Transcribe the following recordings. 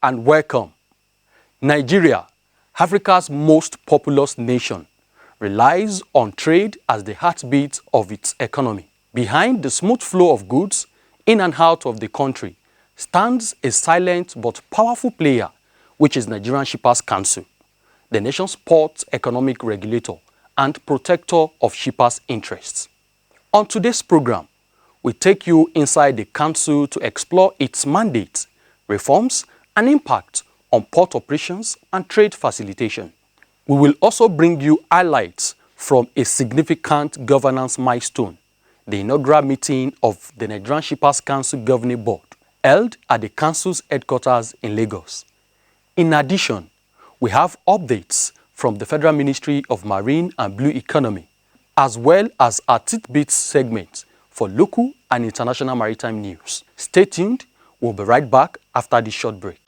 and welcome. Nigeria, Africa's most populous nation, relies on trade as the heartbeat of its economy. Behind the smooth flow of goods in and out of the country stands a silent but powerful player, which is Nigerian Shippers Council, the nation's port economic regulator and protector of shippers' interests. On today's program, we take you inside the council to explore its mandate, reforms, and impact on port operations and trade facilitation. We will also bring you highlights from a significant governance milestone, the inaugural meeting of the Nigerian Shippers Council Governing Board, held at the council's headquarters in Lagos. In addition, we have updates from the Federal Ministry of Marine and Blue Economy, as well as our Tidbits segment for local and international maritime news. Stay tuned, we'll be right back after this short break.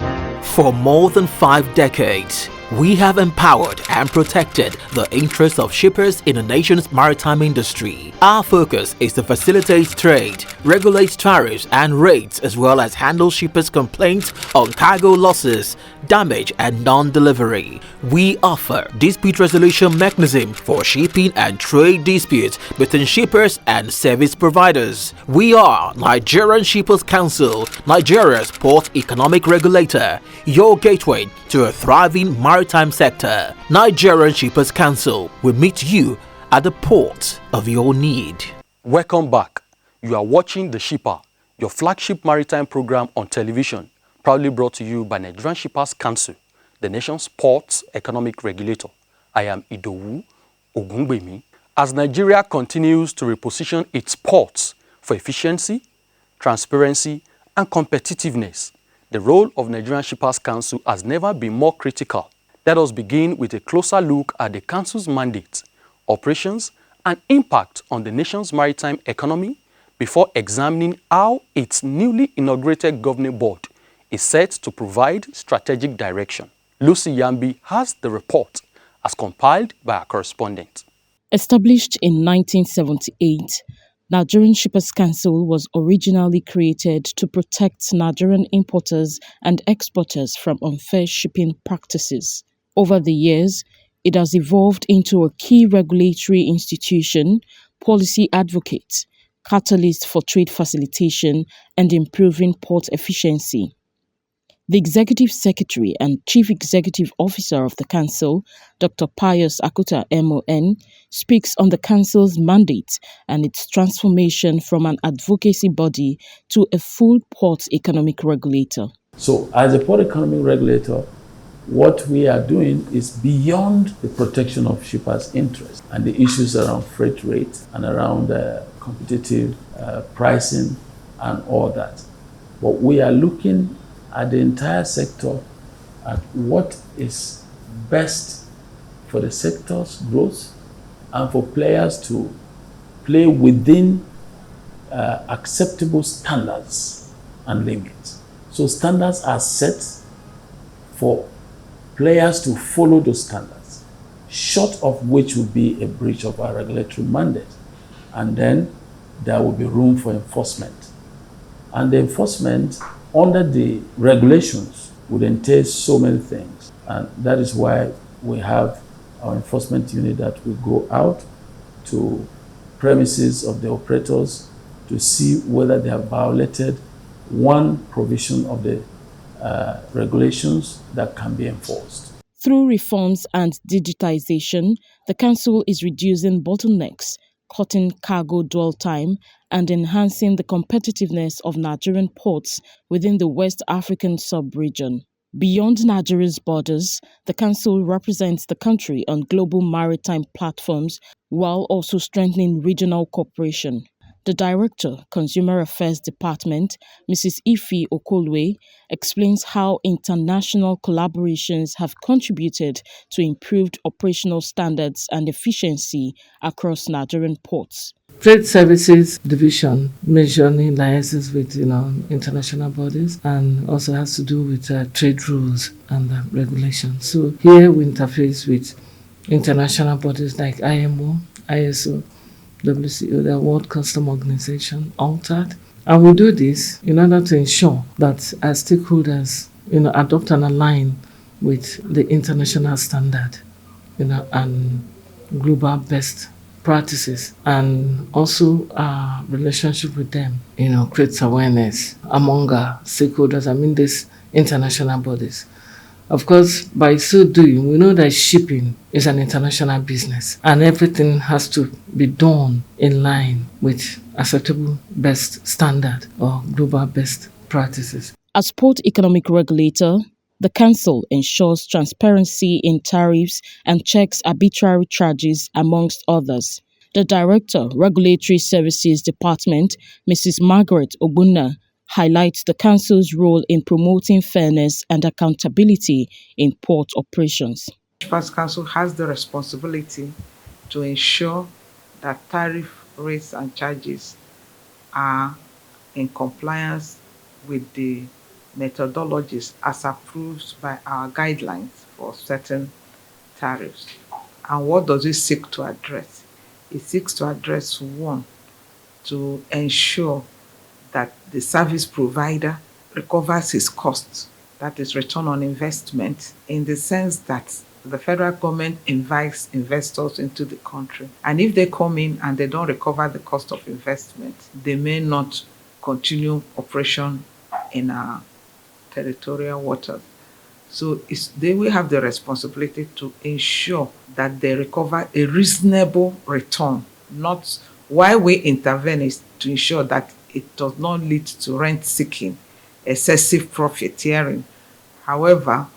For more than 5 decades, we have empowered and protected the interests of shippers in the nation's maritime industry. Our focus is to facilitate trade, regulate tariffs and rates, as well as handle shippers' complaints on cargo losses, damage and non-delivery. We offer dispute resolution mechanism for shipping and trade disputes between shippers and service providers. We are Nigerian Shippers Council, Nigeria's port economic regulator, your gateway to a thriving maritime sector. Nigerian Shippers Council will meet you at the port of your need. Welcome back. You are watching The Shipper, your flagship maritime program on television, proudly brought to you by Nigerian Shippers Council, the nation's ports economic regulator. I am Idowu Ogungbemi. As Nigeria continues to reposition its ports for efficiency, transparency, and competitiveness, the role of Nigerian Shippers Council has never been more critical. Let us begin with a closer look at the Council's mandate, operations, and impact on the nation's maritime economy before examining how its newly inaugurated governing board is set to provide strategic direction. Lucy Yambi has the report as compiled by our correspondent. Established in 1978, Nigerian Shippers Council was originally created to protect Nigerian importers and exporters from unfair shipping practices. Over the years, it has evolved into a key regulatory institution, policy advocate, catalyst for trade facilitation and improving port efficiency. The Executive Secretary and Chief Executive Officer of the Council, Dr. Pius Akuta MON, speaks on the Council's mandate and its transformation from an advocacy body to a full port economic regulator. So, as a port economic regulator, what we are doing is beyond the protection of shippers' interests and the issues around freight rates and around competitive pricing and all that. But we are looking at the entire sector, at what is best for the sector's growth and for players to play within acceptable standards and limits. So standards are set for players to follow those standards, short of which would be a breach of our regulatory mandate. And then there will be room for enforcement. And the enforcement under the regulations would entail so many things. And that is why we have our enforcement unit that will go out to premises of the operators to see whether they have violated one provision of the regulations that can be enforced. Through reforms and digitization, the Council is reducing bottlenecks, cutting cargo dwell time, and enhancing the competitiveness of Nigerian ports within the West African sub-region. Beyond Nigeria's borders, the Council represents the country on global maritime platforms while also strengthening regional cooperation. The Director, Consumer Affairs Department, Mrs. Ife Okolwe, explains how international collaborations have contributed to improved operational standards and efficiency across Nigerian ports. Trade Services Division measuring liaisons with international bodies and also has to do with trade rules and regulations. So here we interface with international bodies like IMO, ISO, WCO, the World Customs Organization, UNCTAD. And we do this in order to ensure that our stakeholders adopt and align with the international standard, and global best practices, and also our relationship with them, creates awareness among our stakeholders. I mean, these international bodies. Of course, by so doing, we know that shipping is an international business and everything has to be done in line with acceptable best standard or global best practices. As port economic regulator, the Council ensures transparency in tariffs and checks arbitrary charges, amongst others. The Director, Regulatory Services Department, Mrs. Margaret Ogbonna, highlights the Council's role in promoting fairness and accountability in port operations. The Shippers Council has the responsibility to ensure that tariff rates and charges are in compliance with the methodologies as approved by our guidelines for certain tariffs. And what does it seek to address? It seeks to address, one, to ensure that the service provider recovers his costs, that is return on investment, in the sense that the federal government invites investors into the country. And if they come in and they don't recover the cost of investment, they may not continue operation in our territorial waters. So they will have the responsibility to ensure that they recover a reasonable return. Not why we intervene is to ensure that it does not lead to rent seeking, excessive profiteering. However,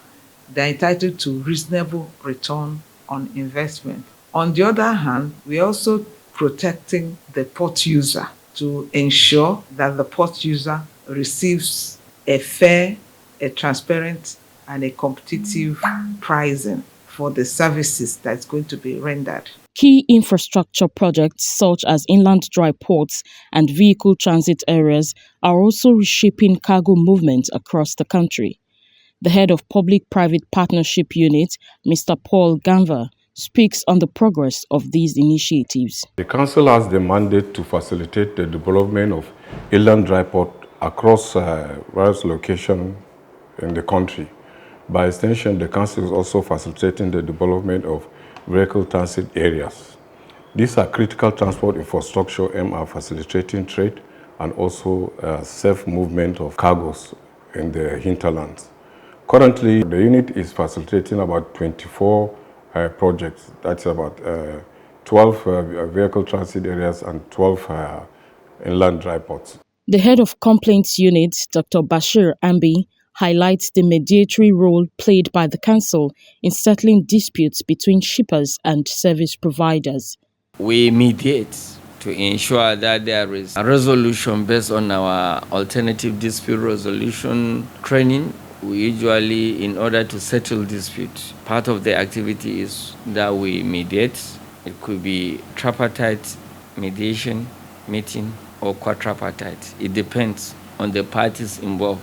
they're entitled to reasonable return on investment. On the other hand, we're also protecting the port user to ensure that the port user receives a fair, a transparent, and a competitive pricing for the services that's going to be rendered. Key infrastructure projects such as inland dry ports and vehicle transit areas are also reshaping cargo movement across the country. The head of Public-Private Partnership Unit, Mr. Paul Ganver, speaks on the progress of these initiatives. The Council has the mandate to facilitate the development of inland dry port across various locations in the country. By extension, the Council is also facilitating the development of vehicle transit areas. These are critical transport infrastructure aimed at facilitating trade and also safe movement of cargoes in the hinterlands. Currently, the unit is facilitating about 24 projects. That's about 12 vehicle transit areas and 12 inland dry ports. The head of Complaints Unit, Dr. Bashir Ambi, highlights the mediatory role played by the Council in settling disputes between shippers and service providers. We mediate to ensure that there is a resolution based on our alternative dispute resolution training. We usually, in order to settle disputes, part of the activity is that we mediate. It could be tripartite mediation, meeting, or quadripartite. It depends on the parties involved.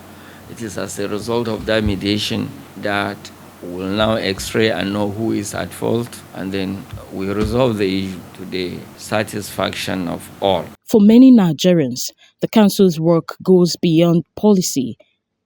It is as a result of that mediation that we'll now x-ray and know who is at fault, and then we resolve the issue to the satisfaction of all. For many Nigerians, the Council's work goes beyond policy,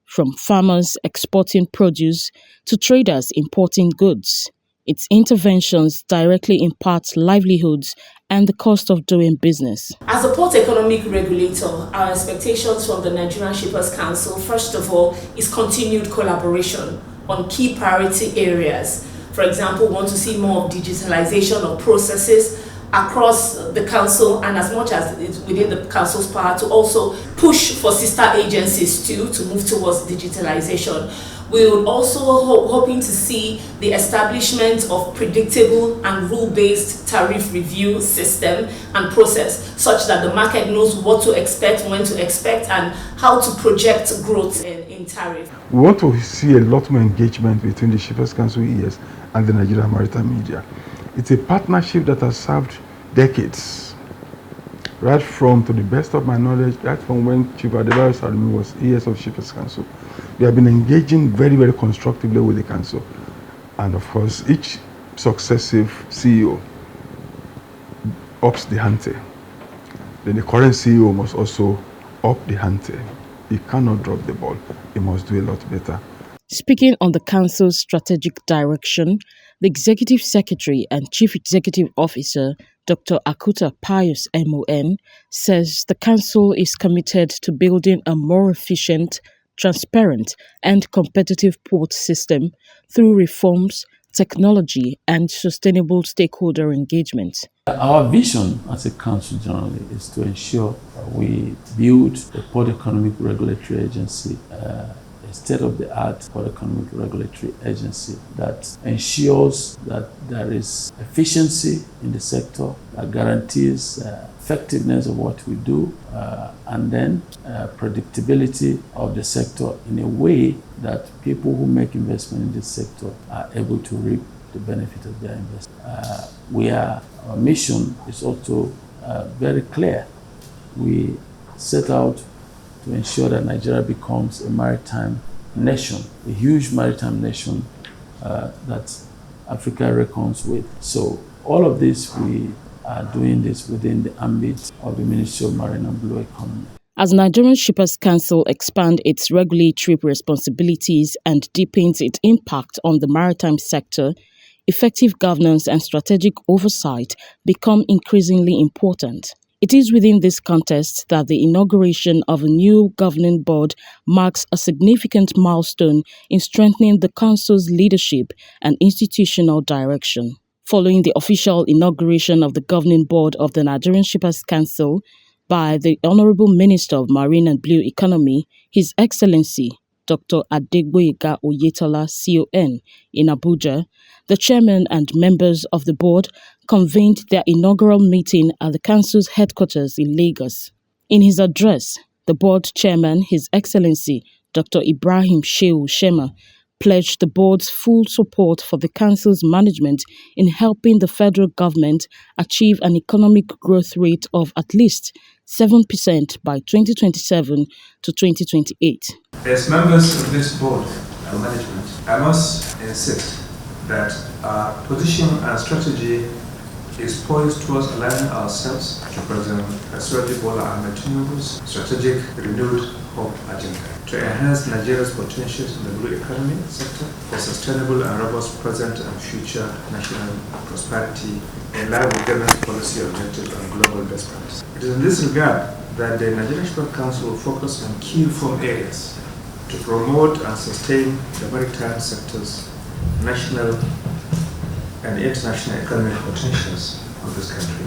from farmers exporting produce to traders importing goods. Its interventions directly impact livelihoods and the cost of doing business. As a port economic regulator, our expectations from the Nigerian Shippers Council, first of all, is continued collaboration on key priority areas. For example, we want to see more of digitalization of processes across the council, and as much as it's within the council's power, to also push for sister agencies too to move towards digitalization. We would also hoping to see the establishment of predictable and rule-based tariff review system and process, such that the market knows what to expect, when to expect, and how to project growth in tariff. We want to see a lot more engagement between the Shippers Council ES and the Nigerian Maritime Media. It's a partnership that has served decades. Right from, to the best of my knowledge, right from when Chief Adebayo Salumi was ES of Shippers Council, we have been engaging very, very constructively with the Council. And of course, each successive CEO ups the ante. Then the current CEO must also up the ante. He cannot drop the ball. He must do a lot better. Speaking on the Council's strategic direction, the Executive Secretary and Chief Executive Officer, Dr. Akuta Pius MON, says the Council is committed to building a more efficient, transparent, and competitive port system through reforms, technology, and sustainable stakeholder engagement. Our vision as a council generally is to ensure we build a port economic regulatory agency, a state-of-the-art port economic regulatory agency that ensures that there is efficiency in the sector, that guarantees effectiveness of what we do, and then predictability of the sector in a way that people who make investment in this sector are able to reap the benefit of their investment. Our mission is also very clear. We set out to ensure that Nigeria becomes a maritime nation, a huge maritime nation that Africa reckons with. So all of this, we are doing this within the ambit of the Ministry of Marine and Blue Economy. As Nigerian Shippers Council expands its regulatory responsibilities and deepens its impact on the maritime sector, effective governance and strategic oversight become increasingly important. It is within this context that the inauguration of a new governing board marks a significant milestone in strengthening the Council's leadership and institutional direction. Following the official inauguration of the governing board of the Nigerian Shippers Council by the Honorable Minister of Marine and Blue Economy, His Excellency Dr. Adegboyega Oyetola, CON, in Abuja, the chairman and members of the board convened their inaugural meeting at the council's headquarters in Lagos. In his address, the board chairman, His Excellency Dr. Ibrahim Shehu Shema, pledged the board's full support for the council's management in helping the federal government achieve an economic growth rate of at least 7% by 2027 to 2028. As members of this board and management, I must insist that our position and strategy is poised towards aligning ourselves to President Asiwaju Bola Ahmed Tinubu's strategic renewed hope agenda to enhance Nigeria's potentials in the blue economy sector for sustainable and robust present and future national prosperity in line with government's policy objectives and global best practices. It is in this regard that the Nigerian Shippers Council will focus on key reform areas to promote and sustain the maritime sector's national and international economic potentials of this country,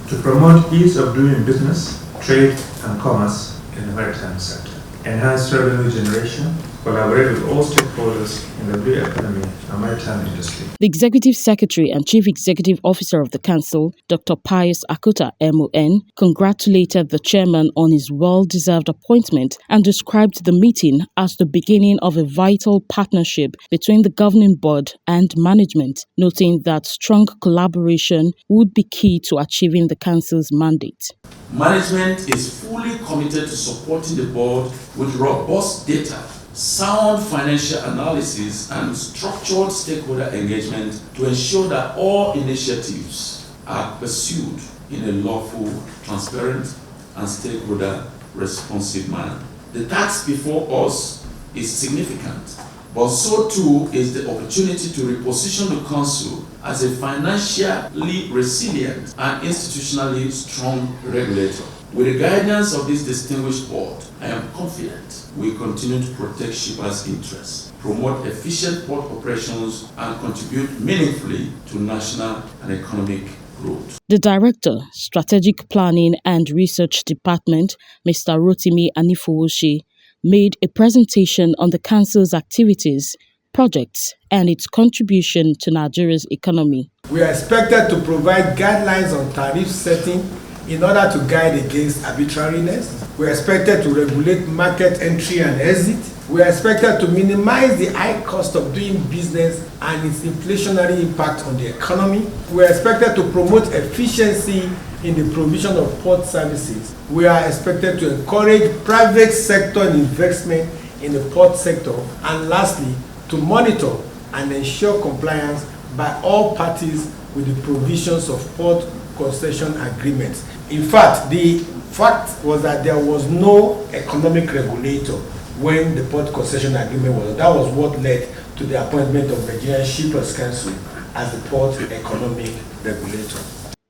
to promote ease of doing business, trade and commerce in the maritime sector, enhance revenue generation, collaborate with all stakeholders in the blue economy and maritime industry. The Executive Secretary and Chief Executive Officer of the Council, Dr. Pius Akuta MON, congratulated the chairman on his well-deserved appointment and described the meeting as the beginning of a vital partnership between the governing board and management, noting that strong collaboration would be key to achieving the Council's mandate. Management is fully committed to supporting the board with robust data, sound financial analysis, and structured stakeholder engagement to ensure that all initiatives are pursued in a lawful, transparent, and stakeholder responsive manner. The task before us is significant, but so too is the opportunity to reposition the Council as a financially resilient and institutionally strong regulator. With the guidance of this distinguished board, I am confident we continue to protect shippers' interests, promote efficient port operations, and contribute meaningfully to national and economic growth. The Director, Strategic Planning and Research Department, Mr. Rotimi Anifowoshi, made a presentation on the Council's activities, projects, and its contribution to Nigeria's economy. We are expected to provide guidelines on tariff setting in order to guide against arbitrariness. We are expected to regulate market entry and exit. We are expected to minimize the high cost of doing business and its inflationary impact on the economy. We are expected to promote efficiency in the provision of port services. We are expected to encourage private sector investment in the port sector. And lastly, to monitor and ensure compliance by all parties with the provisions of port concession agreements. In fact, the fact was that there was no economic regulator when the port concession agreement was. That was what led to the appointment of Nigerian Shippers Council as the port economic regulator.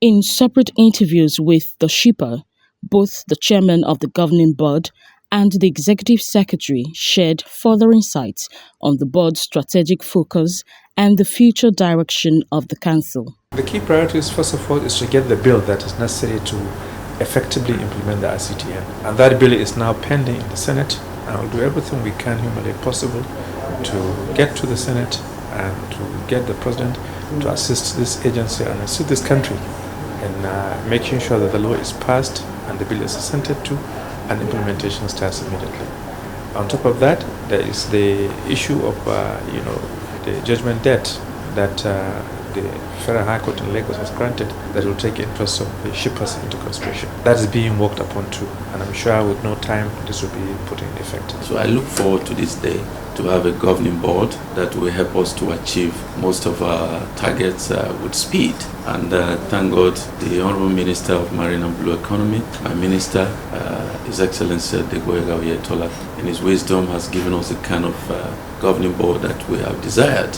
In separate interviews with the shipper, both the chairman of the governing board and the executive secretary shared further insights on the board's strategic focus and the future direction of the council. The key priorities, first of all, is to get the bill that is necessary to effectively implement the ICTN. And that bill is now pending in the Senate, and we'll do everything we can humanly possible to get to the Senate and to get the President to assist this agency and assist this country in making sure that the law is passed and the bill is assented to and implementation starts immediately. On top of that, there is the issue of the judgment debt that the Federal High Court in Lagos has granted that will take interest of the shippers into consideration. That is being worked upon too, and I'm sure with no time this will be put in effect. So I look forward to this day to have a governing board that will help us to achieve most of our targets with speed. And thank God the Honorable Minister of Marine and Blue Economy, my Minister, His Excellency Degoega Oyetola, in his wisdom has given us the kind of governing board that we have desired.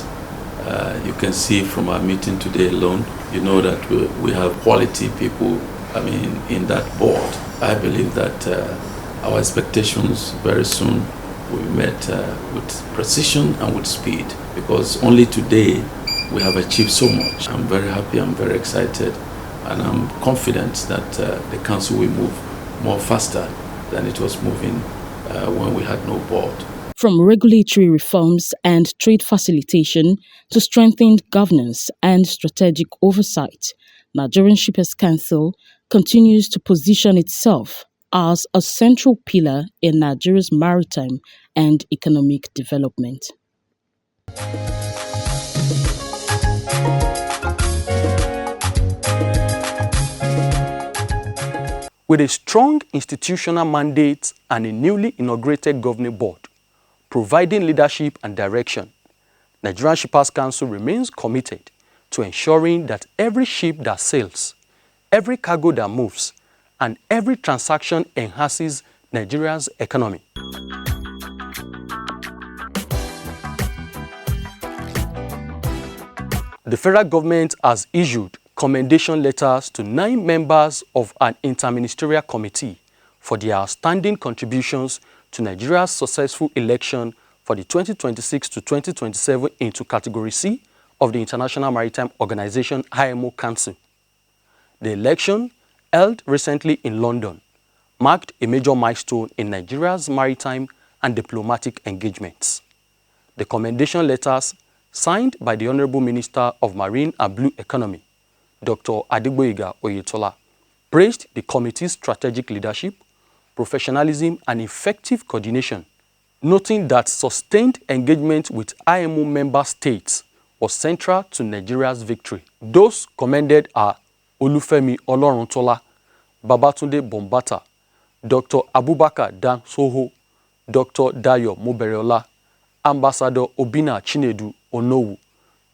You can see from our meeting today alone, you know that we have quality people, in that board. I believe that our expectations very soon will be met with precision and with speed, because only today we have achieved so much. I'm very happy, I'm very excited, and I'm confident that the council will move more faster than it was moving when we had no board. From regulatory reforms and trade facilitation to strengthened governance and strategic oversight, Nigerian Shippers Council continues to position itself as a central pillar in Nigeria's maritime and economic development. With a strong institutional mandate and a newly inaugurated governing board, providing leadership and direction, Nigerian Shippers Council remains committed to ensuring that every ship that sails, every cargo that moves, and every transaction enhances Nigeria's economy. The federal government has issued commendation letters to 9 members of an interministerial committee for their outstanding contributions to Nigeria's successful election for the 2026 to 2027 into Category C of the International Maritime Organization IMO Council. The election, held recently in London, marked a major milestone in Nigeria's maritime and diplomatic engagements. The commendation letters, signed by the Honorable Minister of Marine and Blue Economy, Dr. Adegboyega Oyetola, praised the committee's strategic leadership, professionalism, and effective coordination, noting that sustained engagement with IMO member states was central to Nigeria's victory. Those commended are Olufemi Oloruntola, Babatunde Bombata, Dr. Abubakar Dan Soho, Dr. Dayo Mobereola, Ambassador Obina Chinedu Onowu,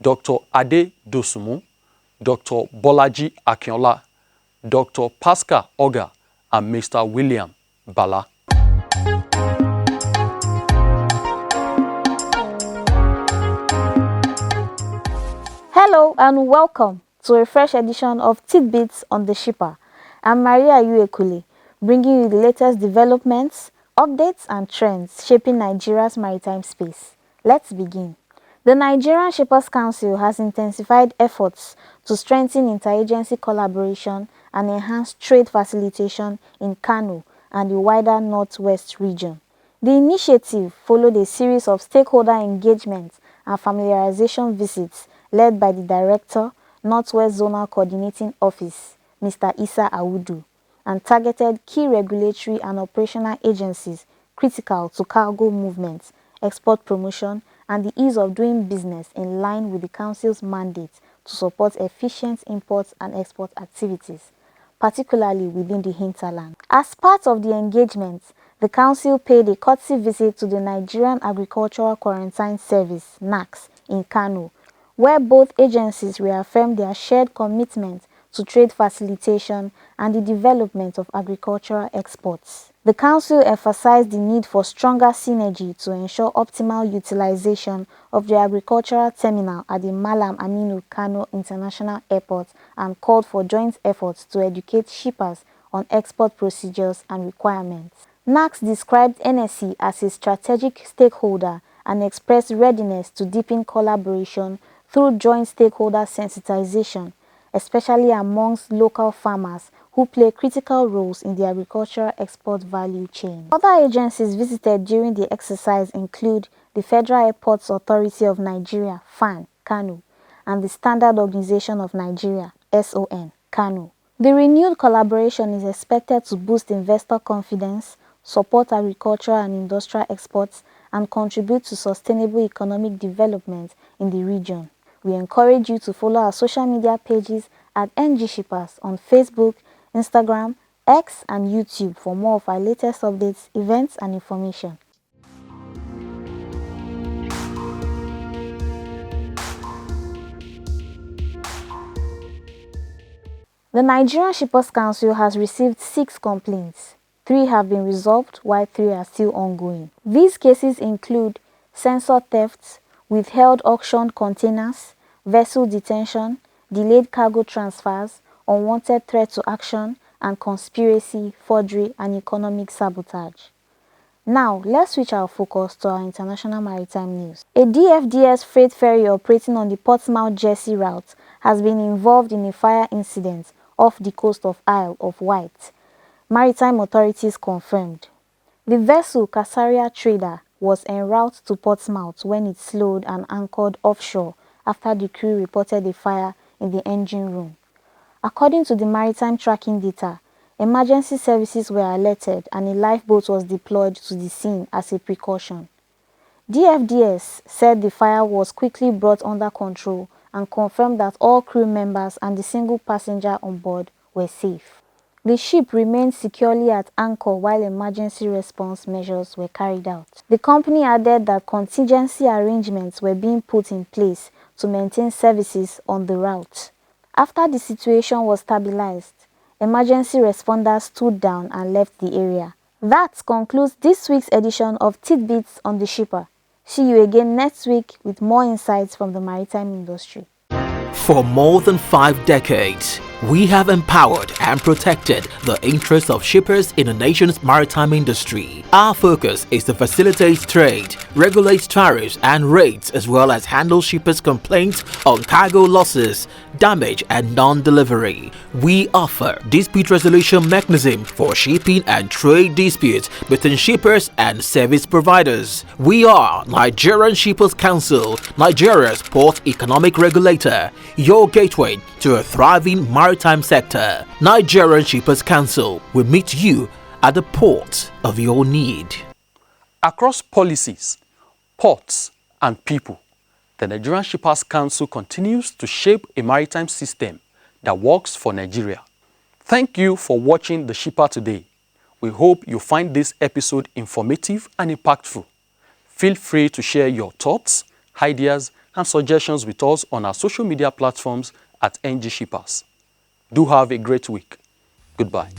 Dr. Ade Dosumu, Dr. Bolaji Akinola, Dr. Pascal Oga, and Mr. William Bala. Hello and welcome to a fresh edition of Tidbits on the Shipper. I'm Maria Uekule, bringing you the latest developments, updates and trends shaping Nigeria's maritime space. Let's begin. The Nigerian Shippers Council has intensified efforts to strengthen interagency collaboration and enhance trade facilitation in Kano and the wider Northwest region. The initiative followed a series of stakeholder engagements and familiarization visits led by the Director, Northwest Zonal Coordinating Office, Mr. Issa Awudu, and targeted key regulatory and operational agencies critical to cargo movement, export promotion, and the ease of doing business in line with the Council's mandate to support efficient import and export activities, particularly within the hinterland. As part of the engagement, the Council paid a courtesy visit to the Nigerian Agricultural Quarantine Service, NAQS, in Kano, where both agencies reaffirmed their shared commitment to trade facilitation and the development of agricultural exports. The The Council emphasized the need for stronger synergy to ensure optimal utilization of the agricultural terminal at the Malam Aminu Kano International Airport and called for joint efforts to educate shippers on export procedures and requirements. NACS described NSE as a strategic stakeholder and expressed readiness to deepen collaboration through joint stakeholder sensitization, especially amongst local farmers who play critical roles in the agricultural export value chain. Other agencies visited during the exercise include the Federal Airports Authority of Nigeria, FAN, Kano, and the Standard Organization of Nigeria, SON, Kano. The renewed collaboration is expected to boost investor confidence, support agricultural and industrial exports, and contribute to sustainable economic development in the region. We encourage you to follow our social media pages at NG Shippers on Facebook, Instagram, X, and YouTube for more of our latest updates, events, and information. The Nigerian Shippers Council has received 6 complaints. 3 have been resolved, while 3 are still ongoing. These cases include sensor thefts, withheld auctioned containers, vessel detention, delayed cargo transfers, unwanted threat to action, and conspiracy, forgery, and economic sabotage. Now, let's switch our focus to our international maritime news. A DFDS freight ferry operating on the Portsmouth-Jersey route has been involved in a fire incident off the coast of Isle of Wight. Maritime authorities confirmed. The vessel Casaria Trader was en route to Portsmouth when it slowed and anchored offshore after the crew reported a fire in the engine room. According to the maritime tracking data, emergency services were alerted and a lifeboat was deployed to the scene as a precaution. DFDS said the fire was quickly brought under control and confirmed that all crew members and the single passenger on board were safe. The ship remained securely at anchor while emergency response measures were carried out. The company added that contingency arrangements were being put in place to maintain services on the route. After the situation was stabilized, emergency responders stood down and left the area. That concludes this week's edition of Tidbits on the Shipper. See you again next week with more insights from the maritime industry. For more than 5 decades, we have empowered and protected the interests of shippers in the nation's maritime industry. Our focus is to facilitate trade, regulate tariffs and rates, as well as handle shippers' complaints on cargo losses, damage and non-delivery. We offer dispute resolution mechanism for shipping and trade disputes between shippers and service providers. We are Nigerian Shippers Council, Nigeria's port economic regulator, your gateway to a thriving maritime sector. Nigerian Shippers Council will meet you at the port of your need. Across policies, ports, and people, the Nigerian Shippers Council continues to shape a maritime system that works for Nigeria. Thank you for watching The Shipper today. We hope you find this episode informative and impactful. Feel free to share your thoughts, ideas, and suggestions with us on our social media platforms at NG Shippers. Do have a great week. Goodbye.